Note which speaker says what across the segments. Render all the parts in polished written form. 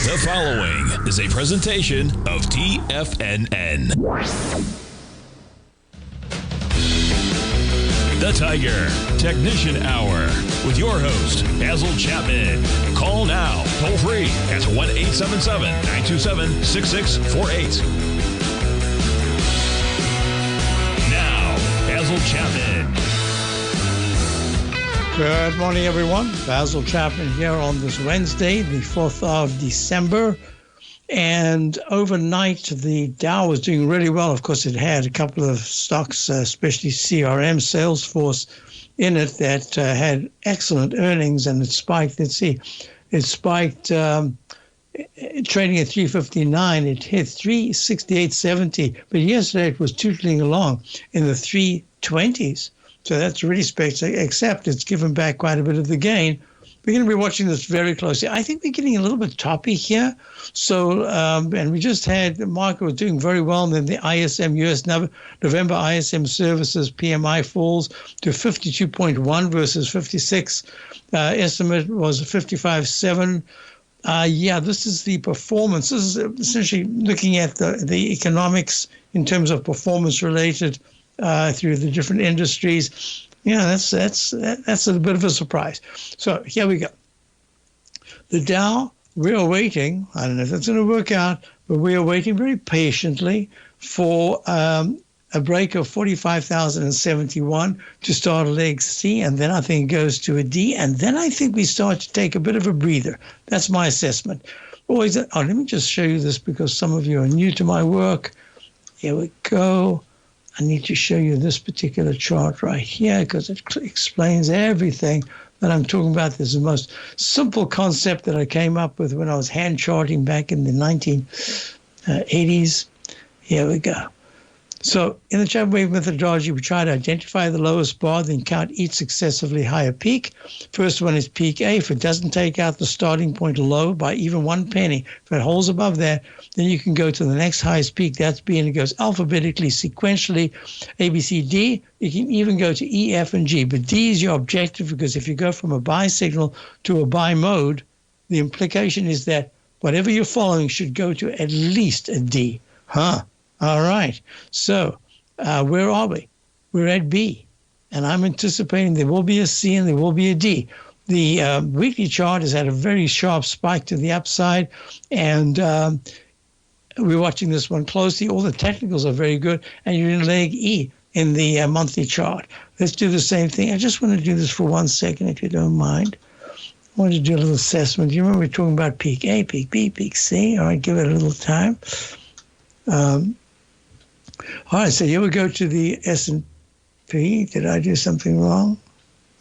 Speaker 1: The following is a presentation of TFNN. The Tiger Technician Hour with your host, Basil Chapman. Call now, toll free at 1-877-927-6648. Now, Basil Chapman.
Speaker 2: Good morning, everyone. Basil Chapman here on this Wednesday, the 4th of December. And overnight, the Dow was doing really well. Of course, it had a couple of stocks, especially CRM, Salesforce, in it that had excellent earnings, and it spiked. Let's see, it spiked trading at 359. It hit 368.70, but yesterday it was tootling along in the 320s. So that's really spectacular, except it's given back quite a bit of the gain. We're going to be watching this very closely. I think we're getting a little bit toppy here. So, and we just had, the market was doing very well, and then the ISM, US November ISM services PMI falls to 52.1 versus 56. Estimate was 55.7. Yeah, this is the performance. This is essentially looking at the economics in terms of performance related through the different industries. Yeah, that's a bit of a surprise. So here we go. The Dow, we are waiting. I don't know if that's going to work out, but we are waiting very patiently for a break of 45,071 to start a leg C, and then I think it goes to a D, and then I think we start to take a bit of a breather. That's my assessment. Always. Oh, let me just show you this because some of you are new to my work. Here we go. I need to show you this particular chart right here because it explains everything that I'm talking about. This is the most simple concept that I came up with when I was hand charting back in the 1980s. Here we go. So in the Chapman wave methodology, we try to identify the lowest bar, then count each successively higher peak. First one is peak A. If it doesn't take out the starting point low by even 1 penny, if it holds above that, then you can go to the next highest peak. That's B, and it goes alphabetically, sequentially, A, B, C, D. You can even go to E, F, and G. But D is your objective because if you go from a buy signal to a buy mode, the implication is that whatever you're following should go to at least a D. All right. So where are we? We're at B, and I'm anticipating there will be a C and there will be a D. The weekly chart has had a very sharp spike to the upside, and we're watching this one closely. All the technicals are very good, and you're in leg E in the monthly chart. Let's do the same thing. I just want to do this for 1 second, if you don't mind. I want to do a little assessment. You remember we were talking about peak A, peak B, peak C? All right, give it a little time. All right, so here we go to the S&P. Did I do something wrong?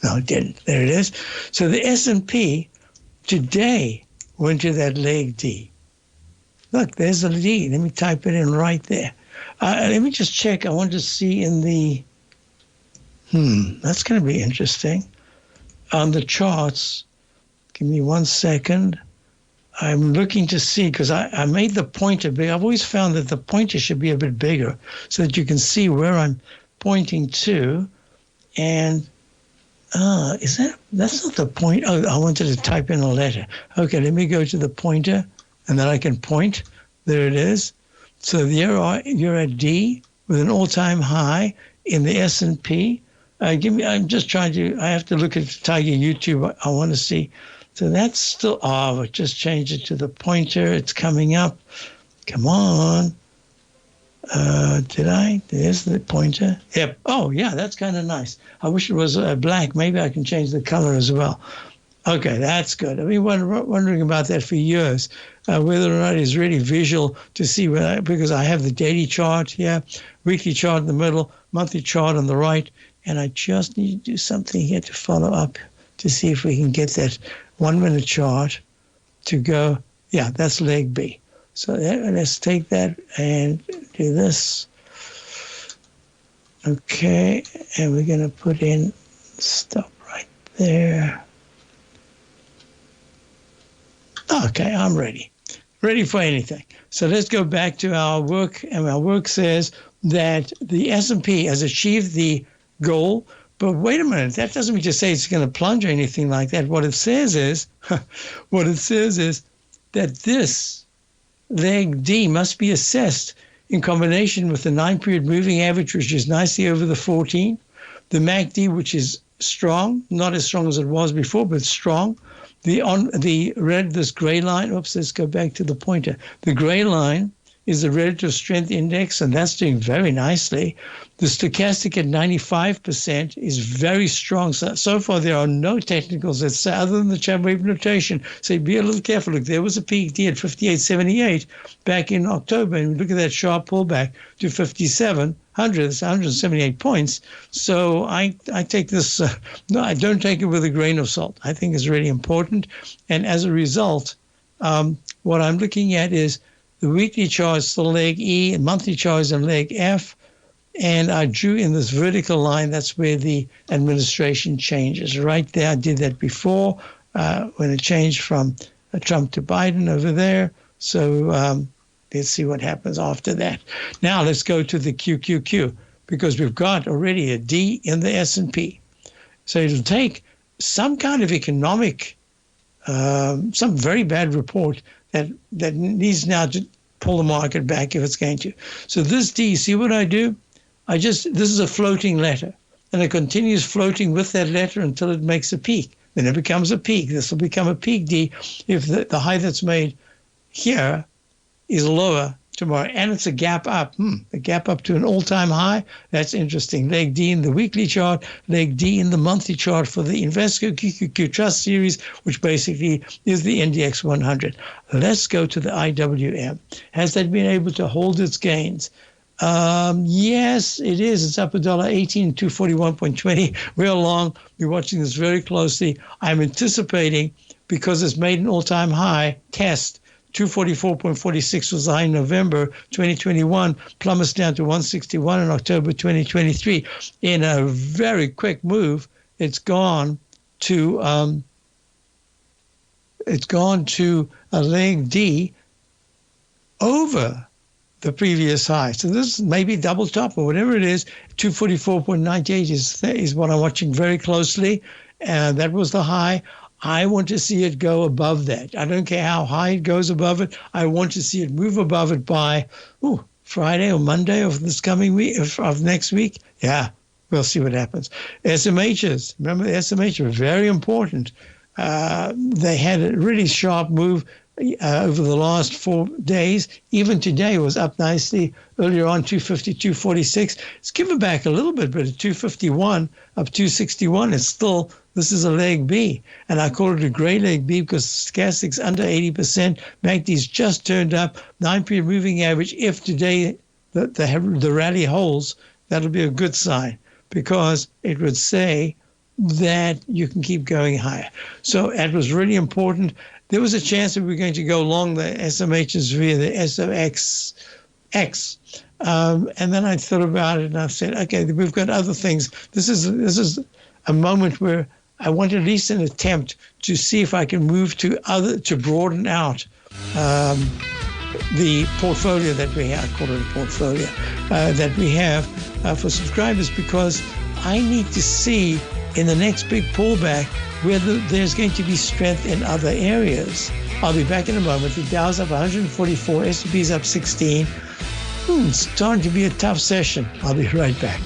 Speaker 2: No, I didn't. There it is. So the S&P today went to that leg D. Look, there's a D. Let me type it in right there. Let me just check. I want to see in the, that's going to be interesting. On the charts, give me 1 second. I'm looking to see, because I made the pointer big. I've always found that the pointer should be a bit bigger so that you can see where I'm pointing to. And that's not the point. Oh, I wanted to type in a letter. Okay, let me go to the pointer, and then I can point. There it is. So you're at D with an all-time high in the S&P. I'm just trying to, I have to look at Tiger YouTube. I want to see. So that's still, I just changed it to the pointer. It's coming up. Come on. Did I? There's the pointer. Yep. Oh, yeah, that's kind of nice. I wish it was black. Maybe I can change the color as well. Okay, that's good. I've been wondering about that for years, whether or not it's really visual to see, because I have the daily chart here, weekly chart in the middle, monthly chart on the right, and I just need to do something here to follow up to see if we can get that 1 minute chart to go. Yeah, that's leg B. So let's take that and do this. Okay, and we're going to put in, stop right there. Okay, I'm ready for anything. So let's go back to our work, and our work says that the S&P has achieved the goal. But wait a minute, that doesn't mean to say it's going to plunge or anything like that. What it says is that this leg D must be assessed in combination with the 9-period moving average, which is nicely over the 14, the MACD, which is strong, not as strong as it was before, but strong. This gray line, let's go back to the pointer. The gray line is the relative strength index, and that's doing very nicely. The stochastic at 95% is very strong. So far, there are no technicals that say, other than the Chapman wave notation, say be a little careful. Look, there was a peak D at 58.78 back in October, and look at that sharp pullback to 5,700. That's 178 points. So I take this, no, I don't take it with a grain of salt. I think it's really important. And as a result, what I'm looking at is the weekly chart is the leg E, and monthly chart is in leg F. And I drew in this vertical line. That's where the administration changes. Right there, I did that before when it changed from Trump to Biden over there. So let's see what happens after that. Now let's go to the QQQ, because we've got already a D in the S&P. So it'll take some kind of economic, some very bad report that needs now to pull the market back if it's going to. So this D, see what I do? This is a floating letter, and it continues floating with that letter until it makes a peak. Then it becomes a peak. This will become a peak D if the high that's made here is lower tomorrow, and it's a gap up. A gap up to an all-time high. That's interesting. Leg D in the weekly chart, leg D in the monthly chart for the Invesco QQQ Trust Series, which basically is the NDX 100. Let's go to the IWM. Has that been able to hold its gains? Yes, it is. It's up $1.18, 241.20. Real long. We're watching this very closely. I'm anticipating, because it's made an all-time high test. 244.46 was the high in November 2021, plummets down to 161 in October 2023. In a very quick move, it's gone to a leg D over the previous high. So this is maybe double top or whatever it is. 244.98 is what I'm watching very closely, and that was the high. I want to see it go above that. I don't care how high it goes above it. I want to see it move above it by Friday or Monday of this coming week, of next week. Yeah, we'll see what happens. SMHs, remember the SMH were very important. They had a really sharp move over the last 4 days. Even today was up nicely. Earlier on, 250, 246. It's given back a little bit, but at 251, up 261, it's still, this is a leg B. And I call it a gray leg B because stochastic's under 80%. MACD's just turned up. 9-period moving average. If today the rally holds, that'll be a good sign, because it would say that you can keep going higher. So it was really important. There was a chance that we were going to go long the SMHs via the SOXX. And then I thought about it and I said, okay, we've got other things. This is a moment where I want at least an attempt to see if I can move to broaden out the portfolio that we have. I call it a portfolio that we have for subscribers, because I need to see in the next big pullback whether there's going to be strength in other areas. I'll be back in a moment. The Dow's up 144, S&P's up 16. It's starting to be a tough session. I'll be right back.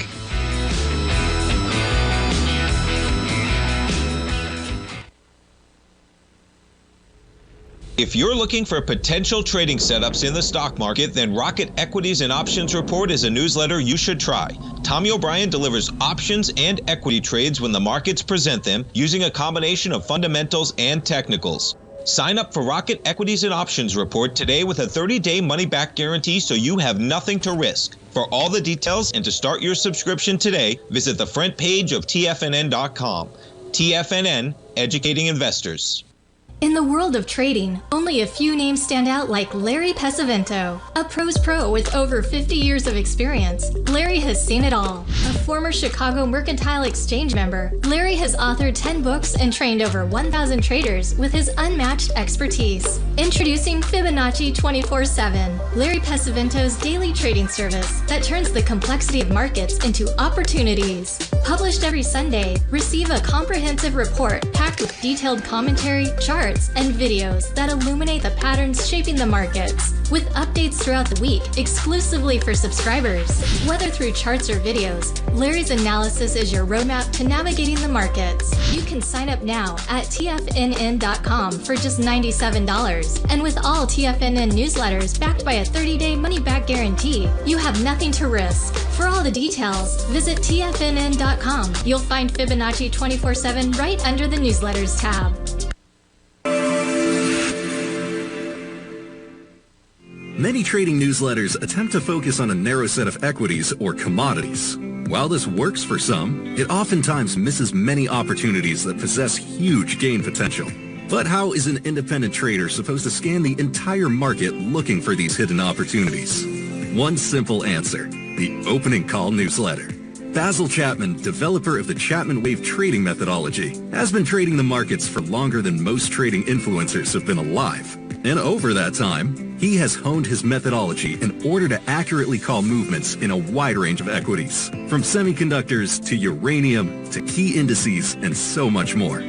Speaker 3: If you're looking for potential trading setups in the stock market, then Rocket Equities and Options Report is a newsletter you should try. Tommy O'Brien delivers options and equity trades when the markets present them, using a combination of fundamentals and technicals. Sign up for Rocket Equities and Options Report today with a 30-day money-back guarantee, so you have nothing to risk. For all the details and to start your subscription today, visit the front page of TFNN.com. TFNN, educating investors.
Speaker 4: In the world of trading, only a few names stand out like Larry Pesavento, a pro's pro with over 50 years of experience. Larry has seen it all. A former Chicago Mercantile Exchange member, Larry has authored 10 books and trained over 1,000 traders with his unmatched expertise. Introducing Fibonacci 24/7, Larry Pesavento's daily trading service that turns the complexity of markets into opportunities. Published every Sunday, receive a comprehensive report packed with detailed commentary, charts, and videos that illuminate the patterns shaping the markets, with updates throughout the week exclusively for subscribers. Whether through charts or videos, Larry's analysis is your roadmap to navigating the markets. You can sign up now at TFNN.com for just $97. And with all TFNN newsletters backed by a 30-day money-back guarantee, you have nothing to risk. For all the details, visit TFNN.com. You'll find Fibonacci 24/7 right under the newsletters tab.
Speaker 5: Many trading newsletters attempt to focus on a narrow set of equities or commodities. While this works for some, it oftentimes misses many opportunities that possess huge gain potential. But how is an independent trader supposed to scan the entire market looking for these hidden opportunities? One simple answer: the opening call newsletter. Basil Chapman, developer of the Chapman Wave trading methodology, has been trading the markets for longer than most trading influencers have been alive. And over that time, he has honed his methodology in order to accurately call movements in a wide range of equities, from semiconductors to uranium to key indices and so much more.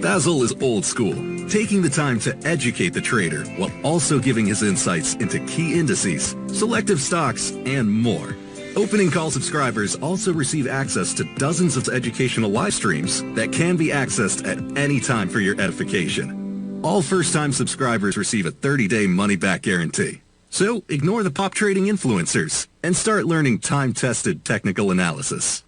Speaker 5: Basil is old school, taking the time to educate the trader while also giving his insights into key indices, selective stocks, and more. Opening call subscribers also receive access to dozens of educational live streams that can be accessed at any time for your edification. All first-time subscribers receive a 30-day money-back guarantee. So ignore the pop trading influencers and start learning time-tested technical analysis.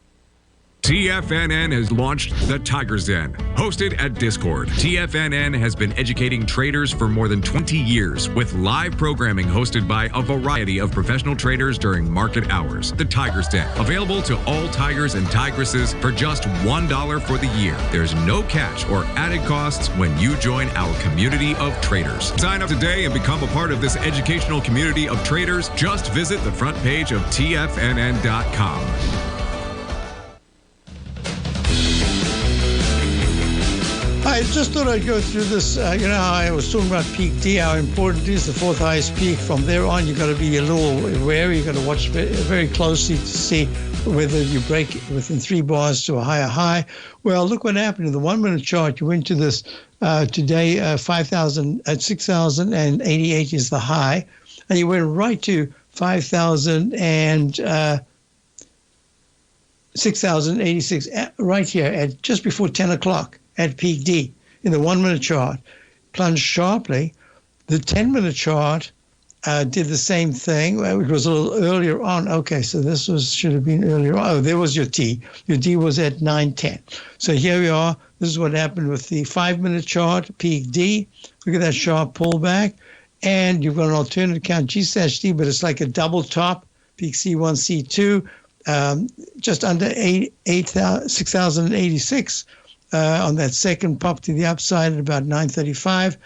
Speaker 6: TFNN has launched The Tiger's Den, hosted at Discord. TFNN has been educating traders for more than 20 years with live programming hosted by a variety of professional traders during market hours. The Tiger's Den, available to all tigers and tigresses for just $1 for the year. There's no catch or added costs when you join our community of traders. Sign up today and become a part of this educational community of traders. Just visit the front page of TFNN.com.
Speaker 2: I just thought I'd go through this. You know how I was talking about peak D, how important it is, the fourth highest peak. From there on, you've got to be a little wary. You've got to watch very closely to see whether you break within 3 bars to a higher high. Well, look what happened in the 1 minute chart. You went to this today, 5,000 at 6,088 is the high. And you went right to 5,000 and 6,086 right here at just before 10 o'clock. At peak D in the 1 minute chart, plunged sharply. The 10 minute chart did the same thing. It was a little earlier on. Okay, so this should have been earlier on. Oh, there was your T. Your D was at 9:10. So here we are. This is what happened with the 5 minute chart, peak D. Look at that sharp pullback. And you've got an alternate count G/D, but it's like a double top, peak C1, C2, just under 6,086. On that second pop to the upside at about 9:35,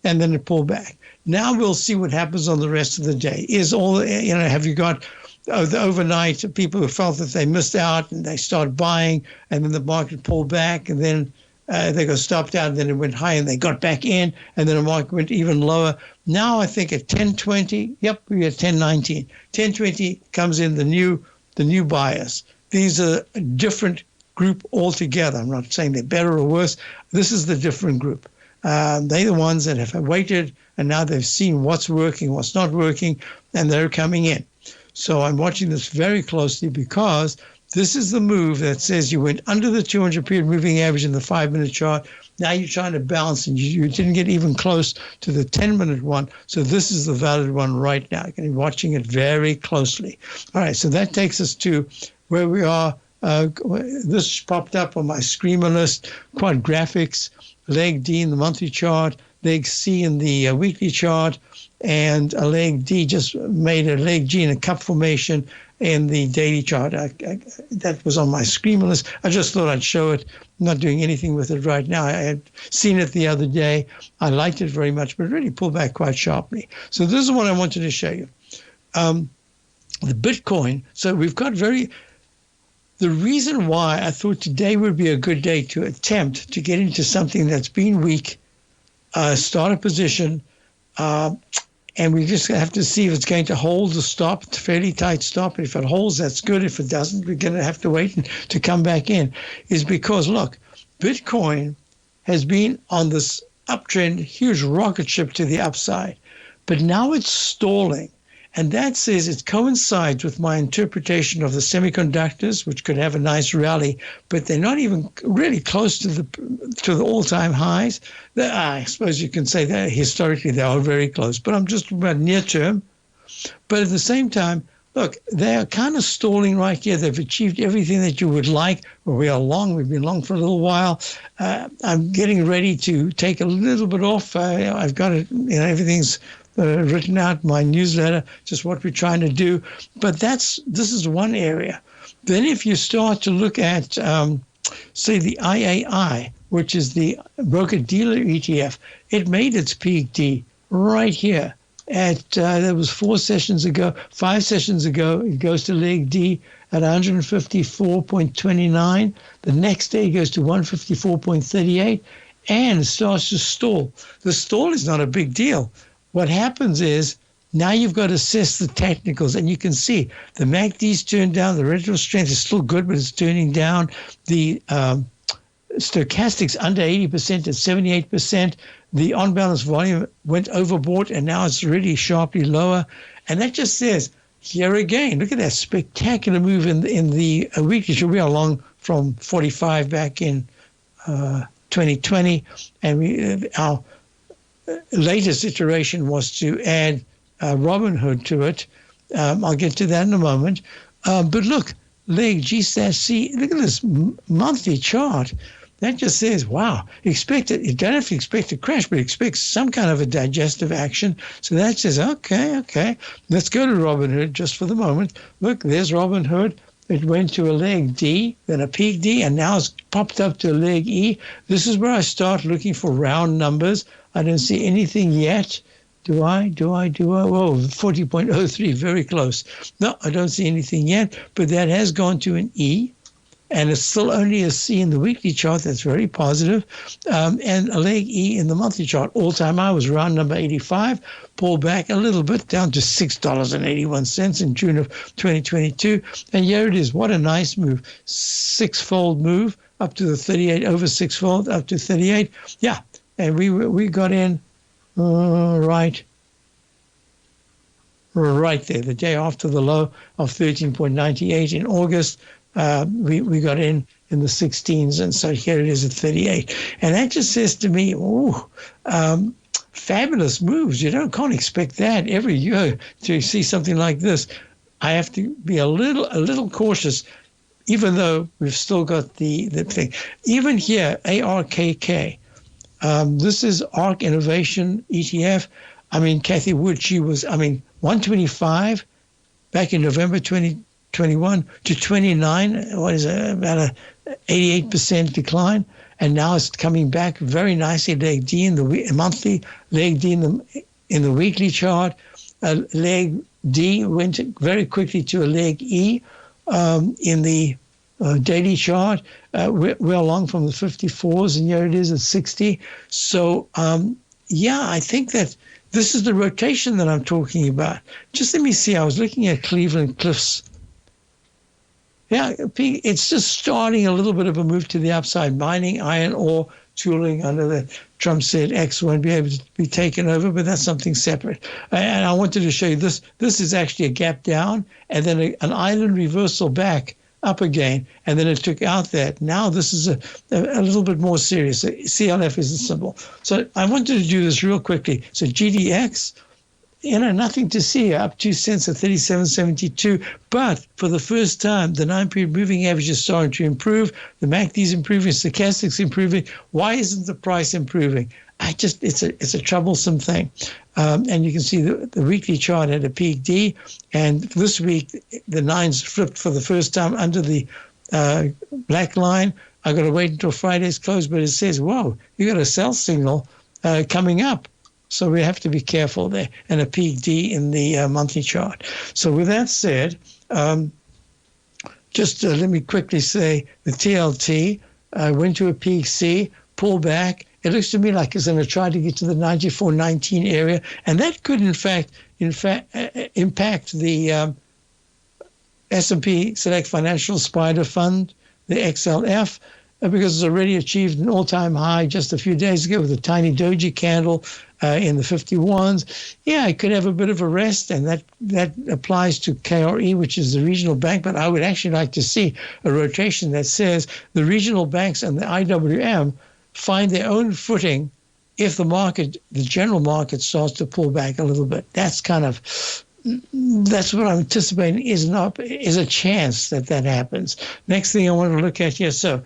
Speaker 2: and then it pulled back. Now we'll see what happens on the rest of the day. Is all, have you got the overnight people who felt that they missed out and they started buying, and then the market pulled back, and then they got stopped out, and then it went high, and they got back in, and then the market went even lower. Now I think at 10:20, we're at 10:19. 10:20 comes in the new buyers. These are different group altogether. I'm not saying they're better or worse. This is the different group. They're the ones that have waited, and now they've seen what's working, what's not working, and they're coming in. So I'm watching this very closely because this is the move that says you went under the 200-period moving average in the 5 minute chart. Now you're trying to balance, and you didn't get even close to the 10-minute one. So this is the valid one right now. You're watching it very closely. All right, so that takes us to where we are. This popped up on my screamer list, quad graphics, leg D in the monthly chart, leg C in the weekly chart, and a leg D just made a leg G in a cup formation in the daily chart. That was on my screamer list. I just thought I'd show it. I'm not doing anything with it right now. I had seen it the other day. I liked it very much, but it really pulled back quite sharply. So this is what I wanted to show you. The Bitcoin. So we've got the reason why I thought today would be a good day to attempt to get into something that's been weak, start a position, And we just have to see if it's going to hold the stop. It's a fairly tight stop. If it holds, that's good. If it doesn't, we're going to have to wait to come back in. Is because, look, Bitcoin has been on this uptrend, huge rocket ship to the upside. But now it's stalling. And that says it coincides with my interpretation of the semiconductors, which could have a nice rally, but they're not even really close to the all-time highs. I suppose you can say that historically they are very close, but I'm just about near term. But at the same time, look, they are kind of stalling right here. They've achieved everything that you would like. Well, we are long. We've been long for a little while. I'm getting ready to take a little bit off. I've got it, everything's written out in my newsletter, just what we're trying to do. But this is one area. Then if you start to look at, say, the IAI, which is the broker-dealer ETF, it made its peak D right here. That was 5 sessions ago. It goes to leg D at 154.29. The next day it goes to 154.38 and it starts to stall. The stall is not a big deal. What happens is now you've got to assess the technicals, and you can see the MACD's turned down. The relative strength is still good, but it's turning down. The stochastics under 80% at 78%. The on-balance volume went overboard, and now it's really sharply lower. And that just says, here again, look at that spectacular move in the weekly. So we are long from 45 back in 2020, and our latest iteration was to add Robinhood to it. I'll get to that in a moment. But look, leg G/C, look at this monthly chart. That just says, wow, you don't have to expect a crash, but expect some kind of a digestive action. So that says, okay, let's go to Robinhood just for the moment. Look, there's Robinhood. It went to a leg D, then a peak D, and now it's popped up to a leg E. This is where I start looking for round numbers. I don't see anything yet. Do I? Whoa, 40.03, very close. No, I don't see anything yet, but that has gone to an E, and it's still only a C in the weekly chart. That's very positive. And a leg E in the monthly chart. All-time high was round number 85, pulled back a little bit down to $6.81 in June of 2022. And here it is. What a nice move. Six-fold move up to the 38, over six-fold up to 38. Yeah. And we got in right there, the day after the low of 13.98 in August. We got in the 16s, and so here it is at 38. And that just says to me, fabulous moves. You can't expect that every year to see something like this. I have to be a little cautious, even though we've still got the thing. Even here, ARKK. This is ARK Innovation ETF. I mean, Kathy Wood, she was, 125 back in November 2021 to 29. What is it? About a 88% decline. And now it's coming back very nicely. Leg D in the monthly, leg D in the weekly chart. Leg D went very quickly to a leg E in the daily chart. We're along from the 54s, and here it is at 60. So, I think that this is the rotation that I'm talking about. Just let me see. I was looking at Cleveland Cliffs. Yeah, it's just starting a little bit of a move to the upside. Mining, iron ore, tooling. I know that Trump said X won't be able to be taken over, but that's something separate. And I wanted to show you this. This is actually a gap down, and then an island reversal back up again, and then it took out that. Now this is a little bit more serious. CLF is the symbol. So I wanted to do this real quickly. So GDX, nothing to see, up 2 cents at 37.72. But for the first time, the 9-period moving average is starting to improve. The MACD is improving, stochastics improving. Why isn't the price improving? It's a troublesome thing. And you can see the weekly chart had a peak D, and this week the 9s flipped for the first time under the black line. I got to wait until Friday's close, but it says, whoa, you got a sell signal coming up. So we have to be careful there, and a peak D in the monthly chart. So with that said, just let me quickly say the TLT went to a peak C, pulled back. it looks to me like it's going to try to get to the 94.19 area, and that could in fact impact the S&P Select Financial Spider Fund, the XLF, because it's already achieved an all-time high just a few days ago with a tiny doji candle in the 51s. Yeah, it could have a bit of a rest, and that applies to KRE, which is the regional bank. But I would actually like to see a rotation that says the regional banks and the IWM find their own footing if the general market starts to pull back a little bit. That's what I'm anticipating is a chance that happens. Next thing I want to look at here. So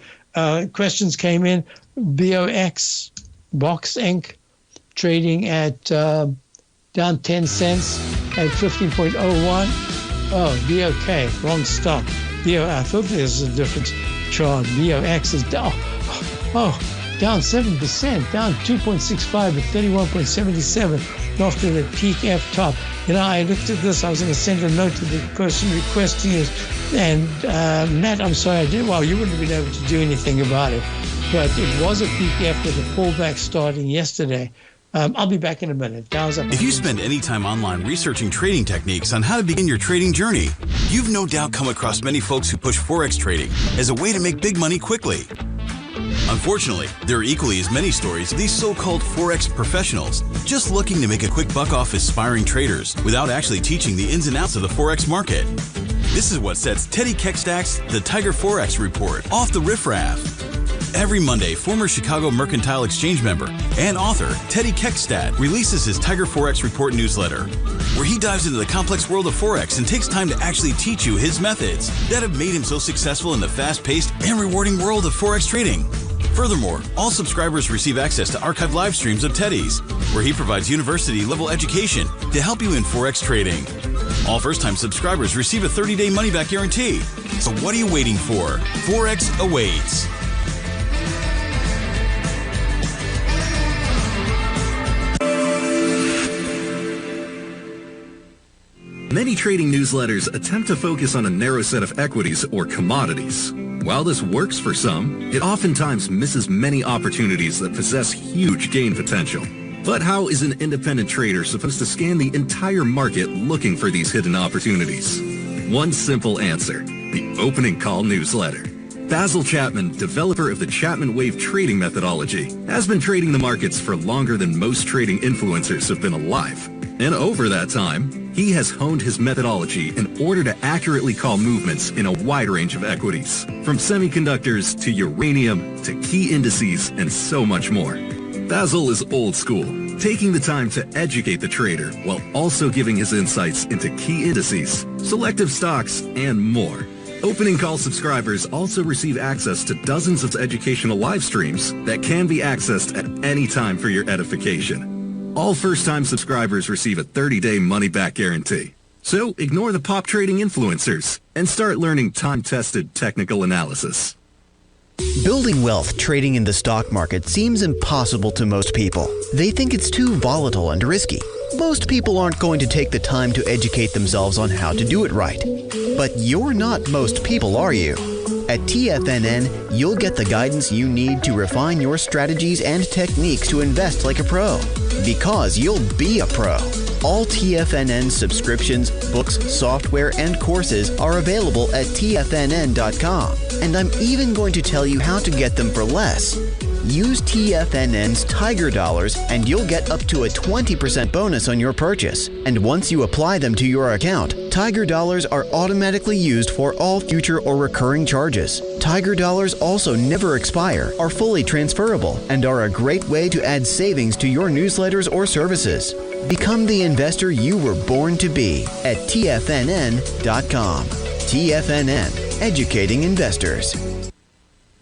Speaker 2: questions came in. BOX, Box Inc., trading at down 10 cents at 15.01. Oh, BOK, wrong stock. I thought there was a different chart. BOX is down. Down 7%, down 2.65 at 31.77 after the peak F top. I looked at this. I was going to send a note to the person requesting it. And Matt, I'm sorry I did. Well, you wouldn't have been able to do anything about it. But it was a peak F with a pullback starting yesterday. I'll be back in a minute.
Speaker 7: If you spend any time online researching trading techniques on how to begin your trading journey, you've no doubt come across many folks who push Forex trading as a way to make big money quickly. Unfortunately, there are equally as many stories of these so-called Forex professionals just looking to make a quick buck off aspiring traders without actually teaching the ins and outs of the Forex market. This is what sets Teddy Keckstad's The Tiger Forex Report off the riffraff. Every Monday, former Chicago Mercantile Exchange member and author Teddy Keckstad releases his Tiger Forex Report newsletter, where he dives into the complex world of Forex and takes time to actually teach you his methods that have made him so successful in the fast-paced and rewarding world of Forex trading. Furthermore, all subscribers receive access to archived live streams of Teddy's, where he provides university-level education to help you in Forex trading. All first-time subscribers receive a 30-day money-back guarantee. So what are you waiting for? Forex awaits.
Speaker 5: Many trading newsletters attempt to focus on a narrow set of equities or commodities. While this works for some, it oftentimes misses many opportunities that possess huge gain potential. But how is an independent trader supposed to scan the entire market looking for these hidden opportunities? One simple answer: the opening call newsletter. Basil Chapman, developer of the Chapman Wave trading methodology, has been trading the markets for longer than most trading influencers have been alive. And over that time, he has honed his methodology in order to accurately call movements in a wide range of equities, from semiconductors to uranium to key indices and so much more. Basil is old school, taking the time to educate the trader while also giving his insights into key indices, selective stocks, and more. Opening call subscribers also receive access to dozens of educational live streams that can be accessed at any time for your edification. All first-time subscribers receive a 30-day money-back guarantee. So ignore the pop trading influencers and start learning time-tested technical analysis.
Speaker 8: Building wealth trading in the stock market seems impossible to most people. They think it's too volatile and risky. Most people aren't going to take the time to educate themselves on how to do it right. But you're not most people, are you? At TFNN, you'll get the guidance you need to refine your strategies and techniques to invest like a pro. Because you'll be a pro. All TFNN subscriptions, books, software, and courses are available at TFNN.com. And I'm even going to tell you how to get them for less. Use TFNN's Tiger Dollars and you'll get up to a 20% bonus on your purchase. And once you apply them to your account, Tiger Dollars are automatically used for all future or recurring charges. Tiger Dollars also never expire, are fully transferable, and are a great way to add savings to your newsletters or services. Become the investor you were born to be at TFNN.com. TFNN, educating investors.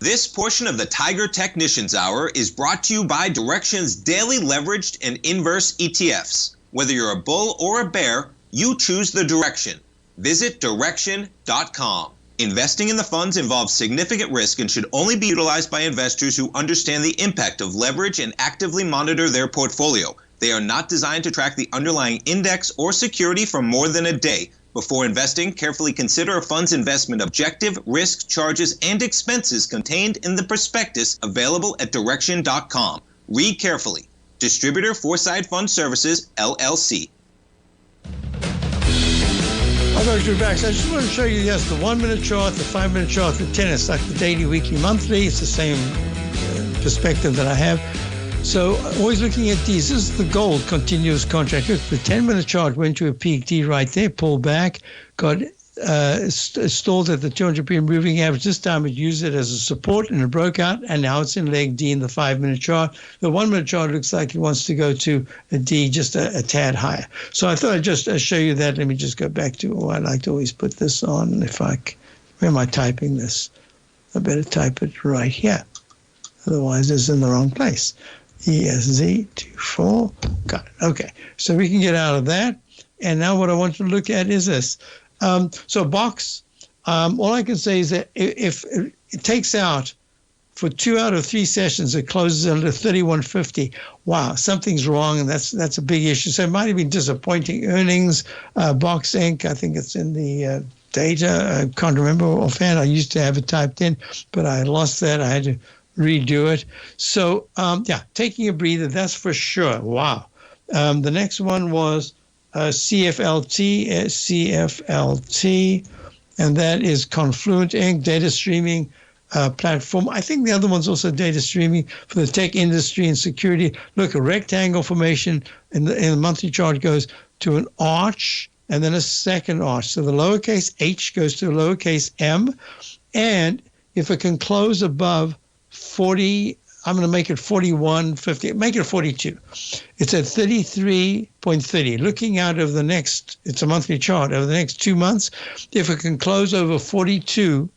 Speaker 3: This portion of the Tiger Technicians Hour is brought to you by Direxion's daily leveraged and inverse ETFs. Whether you're a bull or a bear, you choose the direction. Visit Direxion.com. Investing in the funds involves significant risk and should only be utilized by investors who understand the impact of leverage and actively monitor their portfolio. They are not designed to track the underlying index or security for more than a day. Before investing, carefully consider a fund's investment objective, risk, charges, and expenses contained in the prospectus available at Direxion.com. Read carefully. Distributor Foreside Fund Services, LLC.
Speaker 2: I'll go through back. So I just want to show you, yes, the 1 minute chart, the 5 minute chart, the 10. It's like the daily, weekly, monthly. It's the same perspective that I have. So always looking at these. This is the gold continuous contract. Look, the 10 minute chart went to a peak D right there, pulled back, got stalled at the 200 period moving average. This time it used it as a support and it broke out, and now it's in leg D in the 5 minute chart. The 1 minute chart looks like it wants to go to a D, just a tad higher. So I thought I'd just show you that. Let me just go back to, I like to always put this on. Where am I typing this? I better type it right here. Otherwise it's in the wrong place. ESZ24. Got it. Okay. So we can get out of that. And now what I want to look at is this. So box, all I can say is that if it takes out for 2 out of 3 sessions, it closes under 3150. Wow, something's wrong, and that's a big issue. So it might have been disappointing earnings. Box Inc., I think it's in the data. I can't remember offhand. I used to have it typed in, but I lost that. I had to redo it. So, taking a breather, that's for sure. Wow. The next one was CFLT, and that is Confluent Inc., data streaming platform. I think the other one's also data streaming for the tech industry and security. Look, a rectangle formation in the monthly chart goes to an arch and then a second arch. So the lowercase h goes to a lowercase m. And if it can close above 40, I'm going to make it 41.50, make it 42. It's at 33.30. Looking out of the next, it's a monthly chart, over the next 2 months, if it can close over 42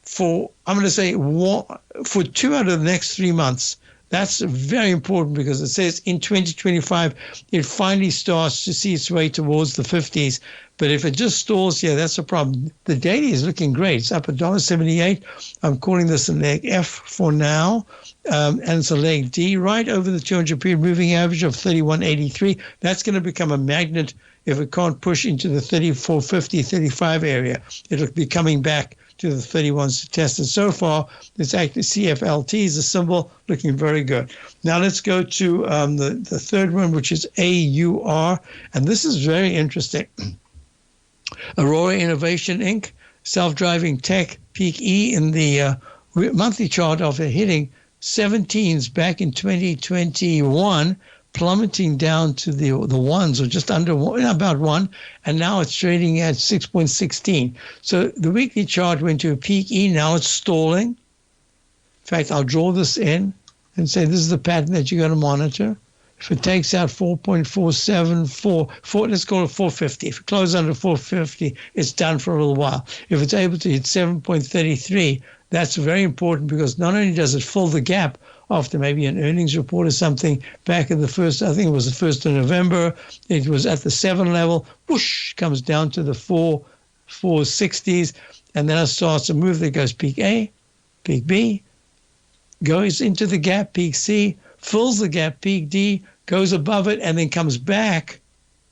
Speaker 2: for 2 out of the next 3 months, that's very important because it says in 2025, it finally starts to see its way towards the 50s. But if it just stalls, that's a problem. The daily is looking great. It's up $1.78. I'm calling this a leg F for now. And it's a leg D right over the 200 period moving average of 31.83. That's going to become a magnet if it can't push into the 34.50, 35 area. It'll be coming back to the 31s to test. And so far, it's actually CFLT is a symbol looking very good. Now let's go to the third one, which is AUR. And this is very interesting. Aurora Innovation Inc., self-driving tech, peak E in the monthly chart after hitting 17s back in 2021, plummeting down to the ones or just under one, about 1, and now it's trading at 6.16. So the weekly chart went to a peak E, now it's stalling. In fact, I'll draw this in and say this is the pattern that you got to monitor. If it takes out 4.474, let's call it 450. If it closes under 450, it's done for a little while. If it's able to hit 7.33, that's very important because not only does it fill the gap after maybe an earnings report or something back in the first, I think it was the 1st of November, it was at the 7 level, whoosh, comes down to the 460s, and then it starts a move that goes peak A, peak B, goes into the gap, peak C, fills the gap, peak D, goes above it, and then comes back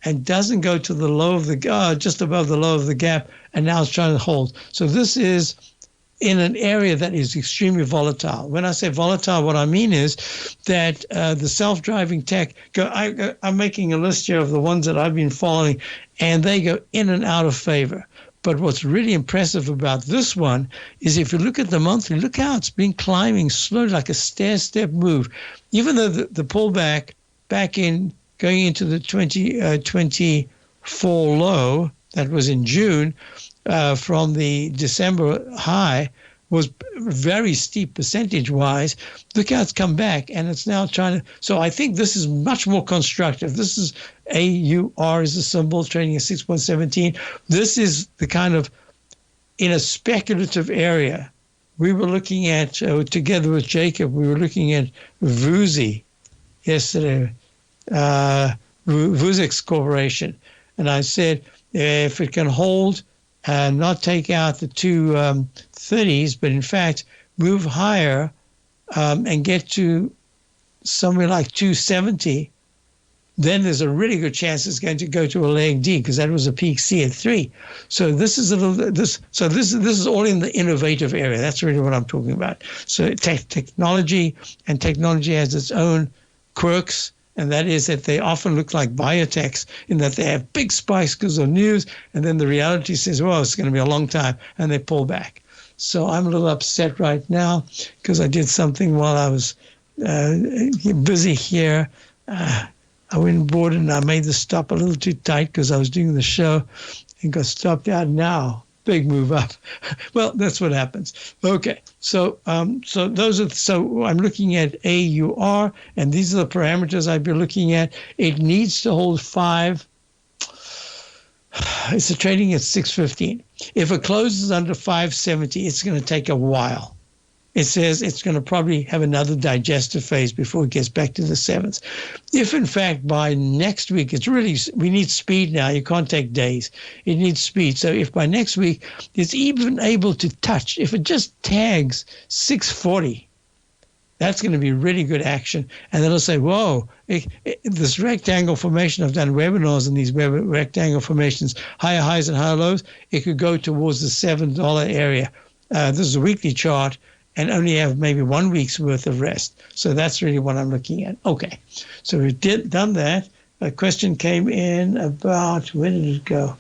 Speaker 2: and doesn't go to the low of the just above the low of the gap, and now it's trying to hold. So this is in an area that is extremely volatile. When I say volatile, what I mean is that the self-driving tech, I'm making a list here of the ones that I've been following, and they go in and out of favor. But what's really impressive about this one is if you look at the monthly, look how it's been climbing slowly, like a stair-step move. Even though the pullback back in going into the 2024 low that was in June from the December high was very steep percentage-wise. Look how it's come back, and it's now trying to. So I think this is much more constructive. This is AUR is a symbol trading at 6.17. This is the kind of in a speculative area. We were looking at together with Jacob. We were looking at Vuzi yesterday, Vuzix Corporation, and I said if it can hold. Not take out the 230s, but in fact move higher and get to somewhere like 270, then there's a really good chance it's going to go to a leg D, because that was a peak C at 3. So this is this is all in the innovative area. That's really what I'm talking about. So technology has its own quirks, and that is that they often look like biotechs in that they have big spikes because of news, and then the reality says, well, it's going to be a long time, and they pull back. So I'm a little upset right now because I did something while I was busy here. I went board and I made the stop a little too tight because I was doing the show and got stopped out now. Big move up. Well, that's what happens. Okay, so those are I'm looking at AUR, and these are the parameters I'd be looking at. It needs to hold 5. It's trading at 615. If it closes under 570, it's going to take a while. It says it's going to probably have another digestive phase before it gets back to the 7s. If, in fact, by next week, we need speed now. You can't take days. It needs speed. So if by next week it's even able to touch, if it just tags 640, that's going to be really good action. And then it'll say, whoa, this rectangle formation, I've done webinars on these rectangle formations, higher highs and higher lows, it could go towards the $7 area. This is a weekly chart, and only have maybe 1 week's worth of rest. So that's really what I'm looking at. Okay, so we've done that. A question came in about, where did it go?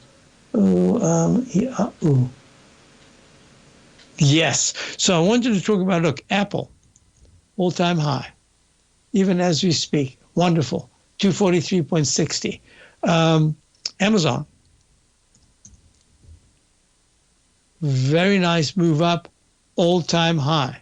Speaker 2: Yes, so I wanted to talk about, look, Apple, all-time high, even as we speak. Wonderful, 243.60. Amazon, very nice move up, all-time high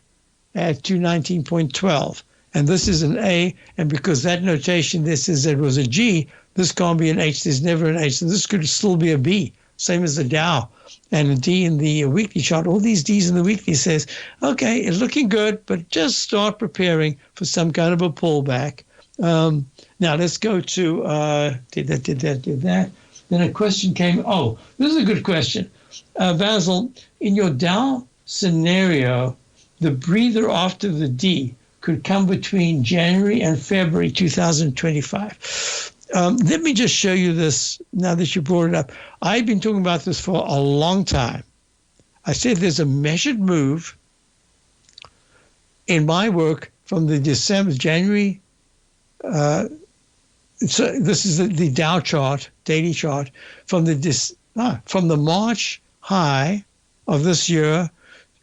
Speaker 2: at 219.12. And this is an A, and because that notation, this is it was a G, this can't be an H, there's never an H, so this could still be a B, same as the Dow. And a D in the weekly chart, all these Ds in the weekly says, okay, it's looking good, but just start preparing for some kind of a pullback. Now let's go to, did that. Then a question came, this is a good question. Basil, in your Dow scenario, the breather after the D could come between January and February 2025. Let me just show you this now that you brought it up. I've been talking about this for a long time. I said there's a measured move in my work from the January. So this is the Dow chart, daily chart, from the March high of this year,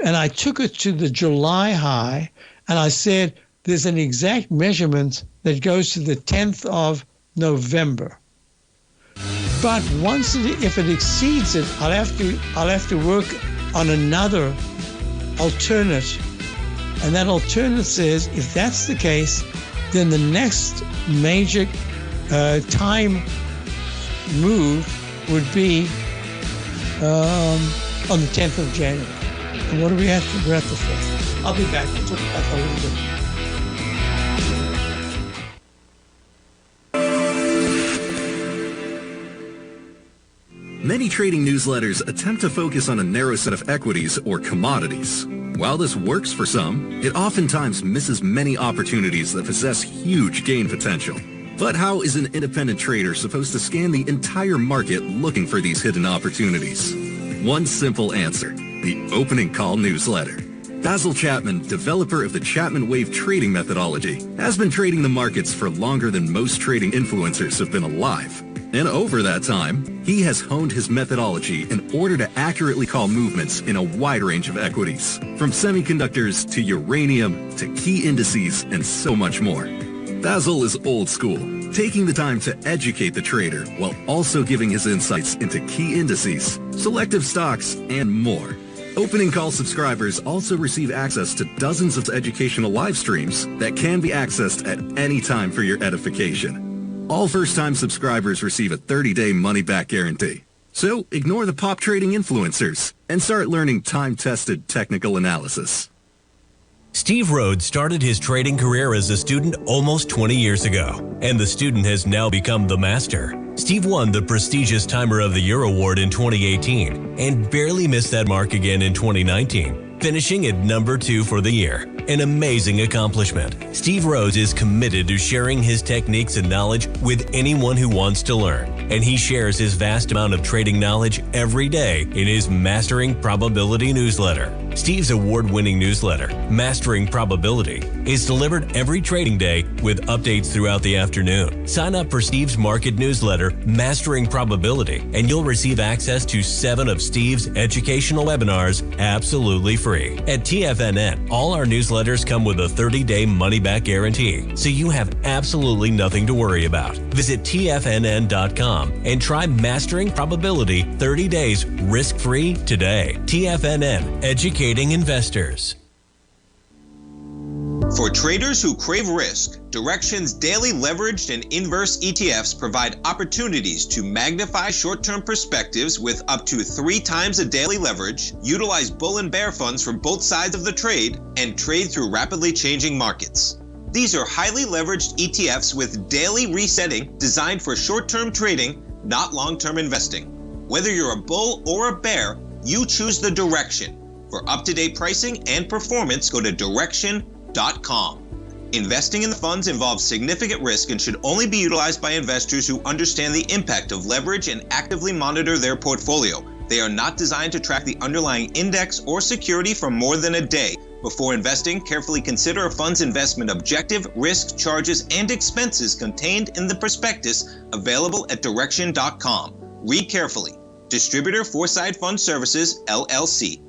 Speaker 2: and I took it to the July high, and I said there's an exact measurement that goes to the 10th of November. But if it exceeds it, I'll have to work on another alternate, and that alternate says if that's the case, then the next major time move would be on the 10th of January. And what do we have to? We're at the 4th. I'll be back. We'll talk about that a little bit.
Speaker 5: Many trading newsletters attempt to focus on a narrow set of equities or commodities. While this works for some, it oftentimes misses many opportunities that possess huge gain potential. But how is an independent trader supposed to scan the entire market looking for these hidden opportunities? One simple answer: the opening call newsletter. Basil Chapman, developer of the Chapman Wave trading methodology, has been trading the markets for longer than most trading influencers have been alive. And over that time, he has honed his methodology in order to accurately call movements in a wide range of equities, from semiconductors to uranium to key indices and so much more. Basil is old school, taking the time to educate the trader while also giving his insights into key indices, selective stocks, and more. Opening call subscribers also receive access to dozens of educational live streams that can be accessed at any time for your edification. All first-time subscribers receive a 30-day money-back guarantee. So ignore the pop trading influencers and start learning time-tested technical analysis.
Speaker 9: Steve Rhodes started his trading career as a student almost 20 years ago, and the student has now become the master. Steve won the prestigious Timer of the Year award in 2018 and barely missed that mark again in 2019, finishing at number 2 for the year. an amazing accomplishment. Steve Rhodes is committed to sharing his techniques and knowledge with anyone who wants to learn, and he shares his vast amount of trading knowledge every day in his Mastering Probability newsletter. Steve's award-winning newsletter, Mastering Probability, is delivered every trading day with updates throughout the afternoon. Sign up for Steve's market newsletter, Mastering Probability, and you'll receive access to 7 of Steve's educational webinars absolutely free. At TFNN, all our newsletters come with a 30-day money-back guarantee, so you have absolutely nothing to worry about. Visit TFNN.com and try Mastering Probability 30 days risk-free today. TFNN, educating investors.
Speaker 3: For traders who crave risk, Direxion's daily leveraged and inverse ETFs provide opportunities to magnify short-term perspectives with up to 3 times a daily leverage, utilize bull and bear funds from both sides of the trade, and trade through rapidly changing markets. These are highly leveraged ETFs with daily resetting designed for short-term trading, not long-term investing. Whether you're a bull or a bear, you choose the Direxion. For up-to-date pricing and performance, go to Direxion.com. Investing in the funds involves significant risk and should only be utilized by investors who understand the impact of leverage and actively monitor their portfolio. They are not designed to track the underlying index or security for more than a day. Before investing, carefully consider a fund's investment objective, risk, charges, and expenses contained in the prospectus available at Direxion.com. Read carefully. Distributor Foreside Fund Services, LLC.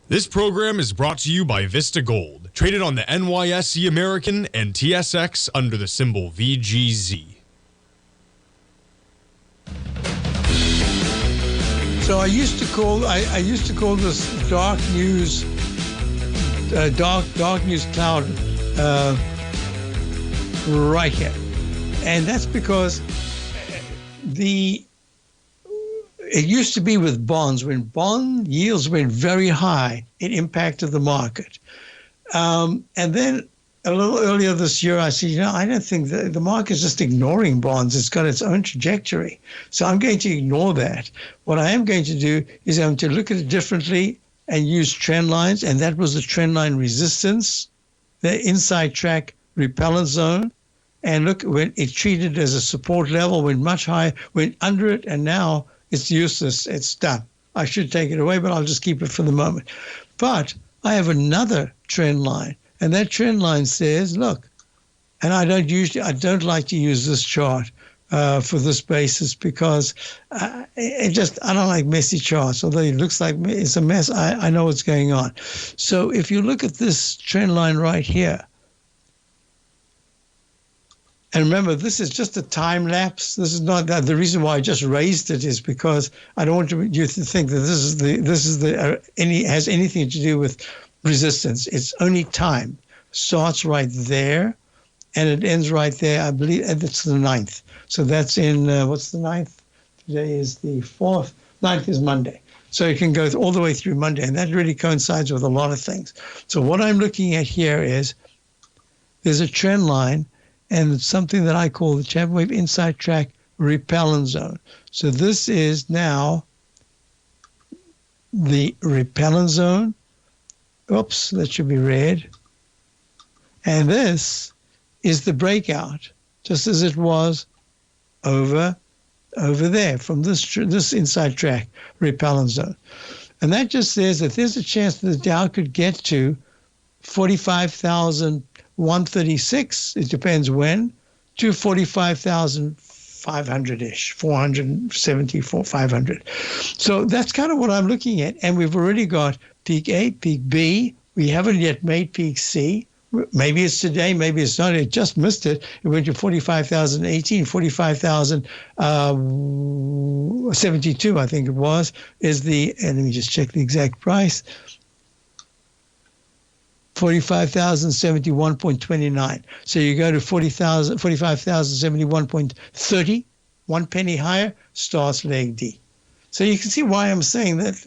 Speaker 10: This program is brought to you by Vista Gold, traded on the NYSE American and TSX under the symbol VGZ.
Speaker 2: So I used to call this dark news cloud right here, and that's because it used to be with bonds. When bond yields went very high, it impacted the market. And then a little earlier this year, I said, I don't think the market is just ignoring bonds. It's got its own trajectory. So I'm going to ignore that. What I am going to do is I'm going to look at it differently and use trend lines. And that was the trend line resistance, the inside track repellent zone. And look, when it treated as a support level, went much higher, went under it, and now it's useless. It's done. I should take it away, but I'll just keep it for the moment. But I have another trend line, and that trend line says, look, and I don't like to use this chart for this basis because I don't like messy charts. Although it looks like it's a mess, I know what's going on. So if you look at this trend line right here, and remember, this is just a time lapse. This is not that. The reason why I just raised it is because I don't want you to think that has anything to do with resistance. It's only time. Starts right there, and it ends right there. I believe, and it's the 9th. So that's in what's the 9th? Today is the 4th. 9th is Monday. So you can go all the way through Monday, and that really coincides with a lot of things. So what I'm looking at here is there's a trend line. And it's something that I call the Chapman Wave Inside Track Repellent Zone. So this is now the repellent zone. Oops, that should be red. And this is the breakout, just as it was over there from this inside track repellent zone. And that just says that there's a chance that the Dow could get to 45,136, it depends when, to 45,500-ish, 474, 500. So that's kind of what I'm looking at. And we've already got peak A, peak B. We haven't yet made peak C. Maybe it's today, maybe it's not. It just missed it. It went to 45,018, 45,072, I think it was, and let me just check the exact price. 45,071.29. So you go to 45,071.30, 1 penny higher, starts leg D. So you can see why I'm saying that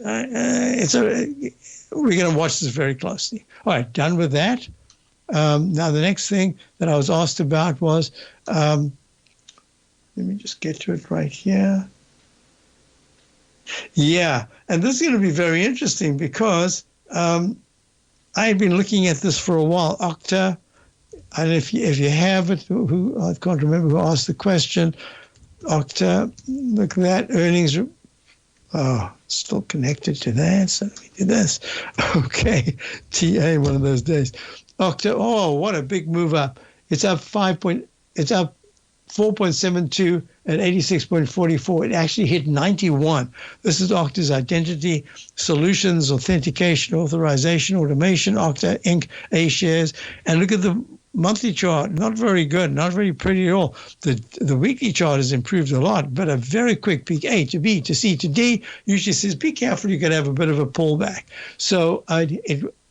Speaker 2: we're going to watch this very closely. All right, done with that. Now the next thing that I was asked about was, let me just get to it right here. Yeah, and this is going to be very interesting because I've been looking at this for a while. Octa, and if you have it, I can't remember who asked the question. Octa, look at that, earnings. Still connected to that, so let me do this. Okay, TA, one of those days. Octa, what a big move up. It's up 4.72 at 86.44. It actually hit 91. This is Octa's identity, solutions, authentication, authorization, automation, Octa Inc. A shares. And look at the monthly chart, not very good, not very pretty at all. The weekly chart has improved a lot, but a very quick peak, A to B to C to D, usually says be careful, you could have a bit of a pullback. So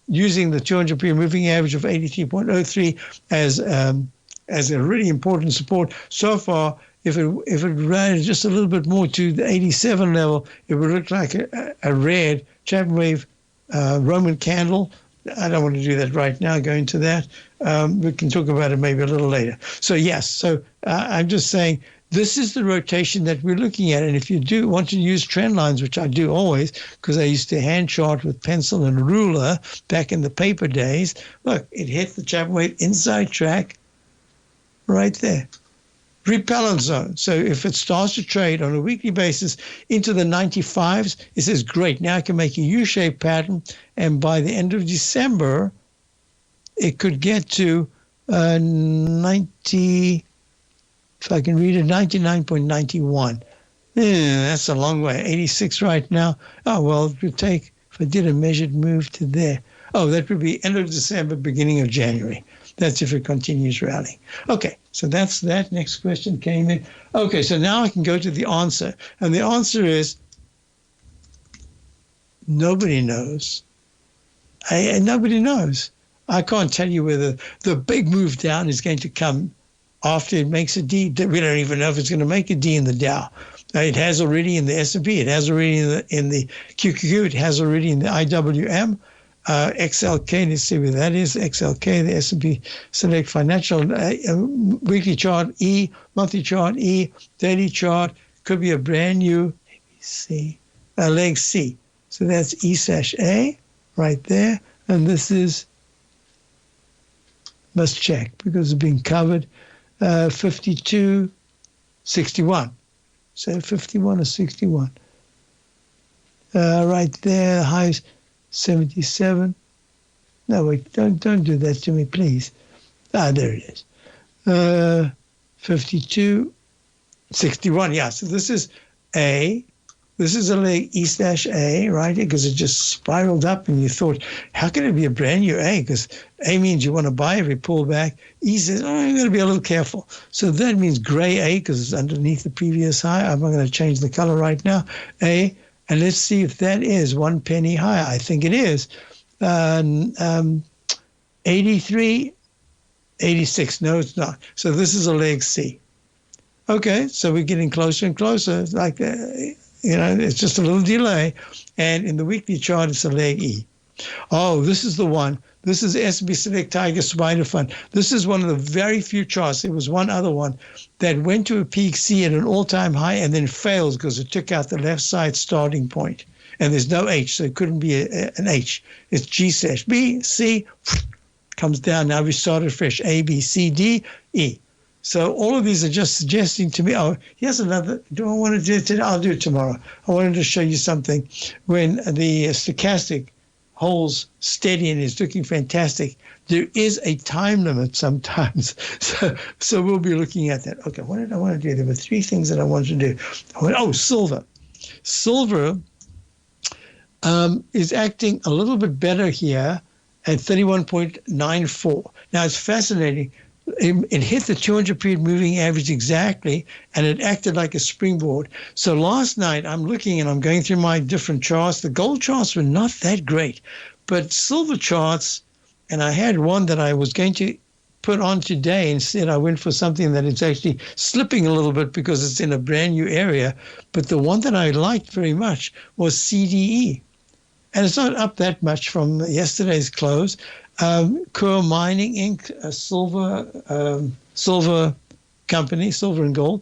Speaker 2: using the 200-period moving average of 83.03 as a really important support. So far, if it ran just a little bit more to the 87 level, it would look like a red Chapman wave Roman candle. I don't want to do that right now, go into that. We can talk about it maybe a little later. So yes, I'm just saying this is the rotation that we're looking at. And if you do want to use trend lines, which I do always, because I used to hand chart with pencil and ruler back in the paper days, look, it hit the Chapman wave inside track right there. Repellent zone. So if it starts to trade on a weekly basis into the 95s, it says, great, now I can make a U-shaped pattern. And by the end of December, it could get to 90, if I can read it, 99.91. That's a long way. 86 right now. Oh, well, it would take, if I did a measured move to there. Oh, that would be end of December, beginning of January. That's if it continues rallying. Okay, so that's that. Next question came in. Okay, so now I can go to the answer. And the answer is nobody knows. Nobody knows. I can't tell you whether the big move down is going to come after it makes a D. We don't even know if it's going to make a D in the Dow. It has already in the S&P. It has already in the QQQ. It has already in the IWM. XLK, let's see where that is. XLK, the S&P Select Financial weekly chart E, monthly chart E, daily chart could be a brand new ABC, leg C. So that's E/A right there, and this is must check because it's being covered 52.61. So 51 or 61. Right there, highs. 77. No, wait, don't do that to me, please. There it is. 52, 61. Yeah, so this is A. This is a leg E/A, right? Because it just spiraled up and you thought, how can it be a brand new A? Because A means you want to buy every pullback. E says, I'm going to be a little careful. So that means gray A because it's underneath the previous high. I'm not going to change the color right now. A. And let's see if that is 1 penny higher. I think it is. 83, 86. No, it's not. So this is a leg C. Okay, so we're getting closer and closer. It's like, it's just a little delay. And in the weekly chart, it's a leg E. Oh, this is the one. This is S&P Select Tiger Spider Fund. This is one of the very few charts. There was one other one that went to a peak C at an all-time high and then fails because it took out the left side starting point. And there's no H, so it couldn't be an H. It's G/B, C, comes down. Now we started fresh. A, B, C, D, E. So all of these are just suggesting to me, here's another. Do I want to do it today? I'll do it tomorrow. I wanted to show you something. When the stochastic holds steady and is looking fantastic, there is a time limit sometimes. So we'll be looking at that. Okay, what did I want to do? There were three things that I wanted to do. Silver. Silver is acting a little bit better here at 31.94. Now, it's fascinating. It hit the 200-period moving average exactly, and it acted like a springboard. So last night, I'm looking and I'm going through my different charts. The gold charts were not that great, but silver charts, and I had one that I was going to put on today. Instead, I went for something that is actually slipping a little bit because it's in a brand new area. But the one that I liked very much was CDE. And it's not up that much from yesterday's close. Coeur Mining Inc., a silver company, silver and gold,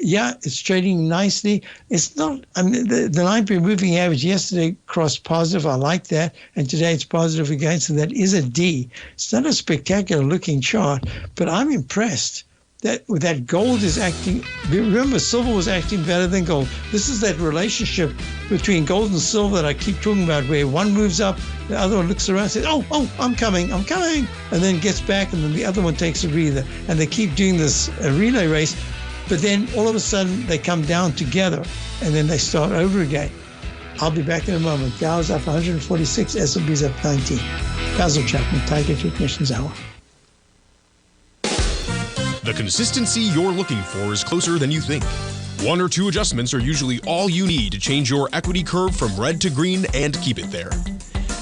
Speaker 2: Yeah, it's trading nicely. It's not, I mean, the 9-period moving average yesterday crossed positive. I like that. And today it's positive again. So that is a D. It's not a spectacular looking chart, but I'm impressed that gold is acting. Remember, silver was acting better than gold. This is that relationship between gold and silver that I keep talking about, where one moves up, the other one looks around and says, oh, I'm coming, and then gets back, and then the other one takes a breather. And they keep doing this relay race, but then all of a sudden they come down together, and then they start over again. I'll be back in a moment. Dow's up 146, S&P's up 19. Basil Chapman, Tiger Technicians Hour.
Speaker 10: The consistency you're looking for is closer than you think. 1 or 2 adjustments are usually all you need to change your equity curve from red to green and keep it there.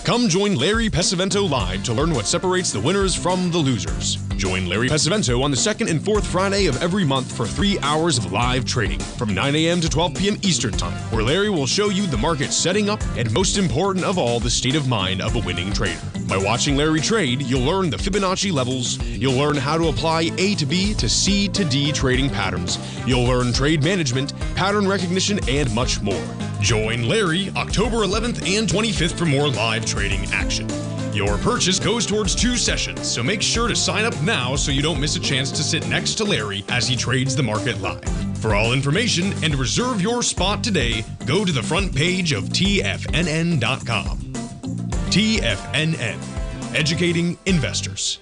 Speaker 10: Come join Larry Pesavento live to learn what separates the winners from the losers. Join Larry Pesavento on the 2nd and 4th Friday of every month for 3 hours of live trading from 9 a.m. to 12 p.m. Eastern Time, where Larry will show you the market setting up and, most important of all, the state of mind of a winning trader. By watching Larry trade, you'll learn the Fibonacci levels, you'll learn how to apply A to B to C to D trading patterns, you'll learn trade management, pattern recognition, and much more. Join Larry October 11th and 25th for more live trading action. Your purchase goes towards 2 sessions, so make sure to sign up now so you don't miss a chance to sit next to Larry as he trades the market live. For all information and reserve your spot today, go to the front page of TFNN.com. TFNN, educating investors.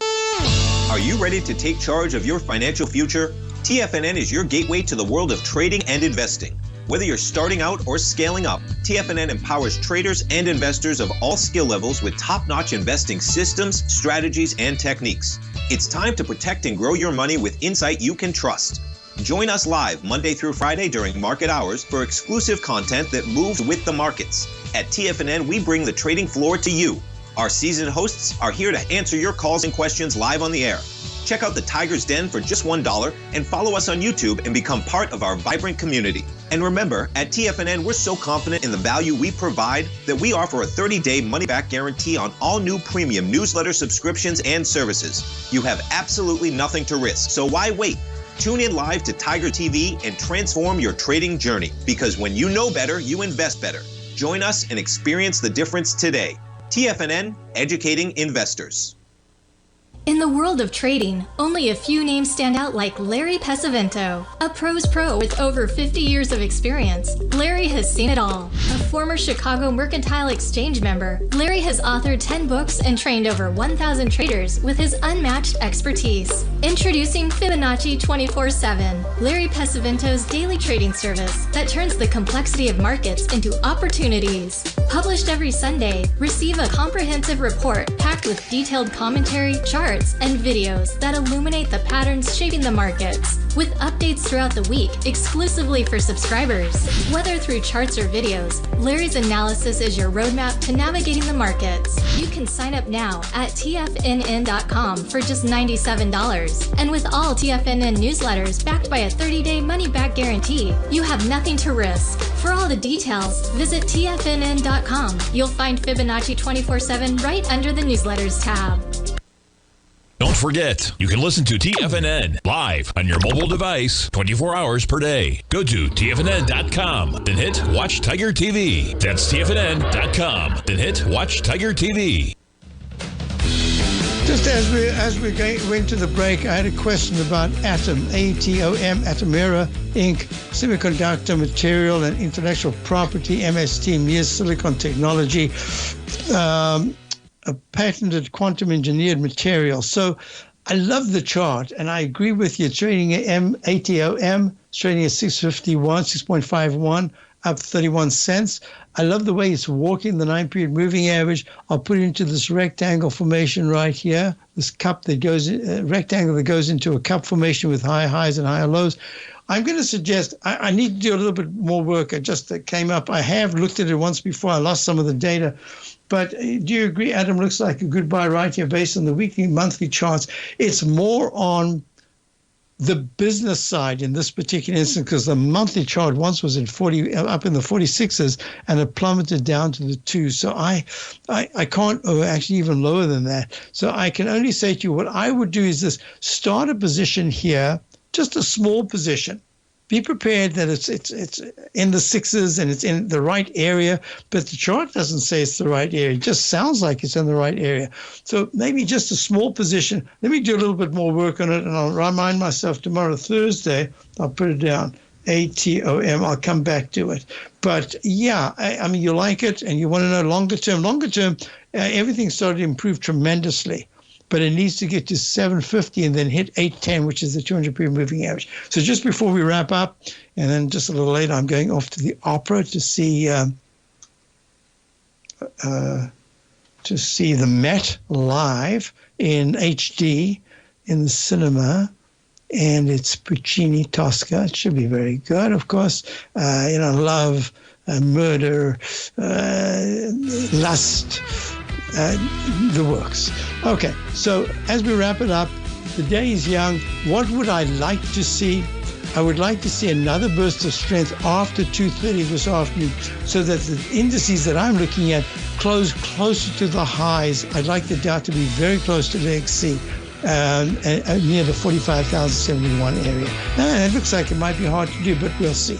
Speaker 3: Are you ready to take charge of your financial future? TFNN is your gateway to the world of trading and investing. Whether you're starting out or scaling up, TFNN empowers traders and investors of all skill levels with top-notch investing systems, strategies, and techniques. It's time to protect and grow your money with insight you can trust. Join us live Monday through Friday during market hours for exclusive content that moves with the markets. At TFNN, we bring the trading floor to you. Our seasoned hosts are here to answer your calls and questions live on the air. Check out the Tiger's Den for just $1 and follow us on YouTube and become part of our vibrant community. And remember, at TFNN, we're so confident in the value we provide that we offer a 30-day money-back guarantee on all new premium newsletter subscriptions and services. You have absolutely nothing to risk, so why wait? Tune in live to Tiger TV and transform your trading journey, because when you know better, you invest better. Join us and experience the difference today. TFNN, educating investors.
Speaker 4: In the world of trading, only a few names stand out like Larry Pesavento, a pro's pro with over 50 years of experience. Larry has seen it all. A former Chicago Mercantile Exchange member, Larry has authored 10 books and trained over 1,000 traders with his unmatched expertise. Introducing Fibonacci 24/7, Larry Pesavento's daily trading service that turns the complexity of markets into opportunities. Published every Sunday, receive a comprehensive report packed with detailed commentary, charts, and videos that illuminate the patterns shaping the markets, with updates throughout the week exclusively for subscribers. Whether through charts or videos, Larry's analysis is your roadmap to navigating the markets. You can sign up now at TFNN.com for just $97. And with all TFNN newsletters backed by a 30-day money-back guarantee, you have nothing to risk. For all the details, visit TFNN.com. You'll find Fibonacci 24/7 right under the newsletters tab.
Speaker 1: Don't forget, you can listen to TFNN live on your mobile device 24 hours per day. Go to TFNN.com, then hit Watch Tiger TV. That's TFNN.com, then hit Watch Tiger TV.
Speaker 2: Just as we went to the break, I had a question about Atom, ATOM, Atomera Inc., semiconductor material and intellectual property, MST, Mears Silicon Technology, a patented quantum engineered material. So I love the chart, and I agree with you. Trading at ATOM, it's trading at 6.51, up 31 cents. I love the way it's walking the 9-period moving average. I'll put it into this rectangle formation right here, this cup that goes, rectangle that goes into a cup formation with high highs and higher lows. I'm going to suggest I need to do a little bit more work. It just came up. I have looked at it once before. I lost some of the data. But do you agree, Adam, looks like a good buy right here based on the weekly, monthly charts? It's more on the business side in this particular instance, because the monthly chart once was at 40, up in the 46s, and it plummeted down to the 2s. So I can't, or actually even lower than that. So I can only say to you, what I would do is this: start a position here just a small position. Be prepared that it's in the sixes and it's in the right area, but the chart doesn't say it's the right area. It just sounds like it's in the right area. So maybe just a small position. Let me do a little bit more work on it, and I'll remind myself tomorrow, Thursday, I'll put it down, ATOM. I'll come back to it. But yeah, I mean, you like it and you want to know longer term. Longer term, everything started to improve tremendously. But it needs to get to 750 and then hit 810, which is the 200-period moving average. So just before we wrap up, and then just a little later, I'm going off to the opera to see the Met live in HD in the cinema, and it's Puccini Tosca. It should be very good, of course. Love, murder, lust. The works. Okay, so as we wrap it up, the day is young. What would I like to see? I would like to see another burst of strength after 2:30 this afternoon so that the indices that I'm looking at close closer to the highs. I'd like the Dow to be very close to leg C, near the 45,071 area. It looks like it might be hard to do, but we'll see.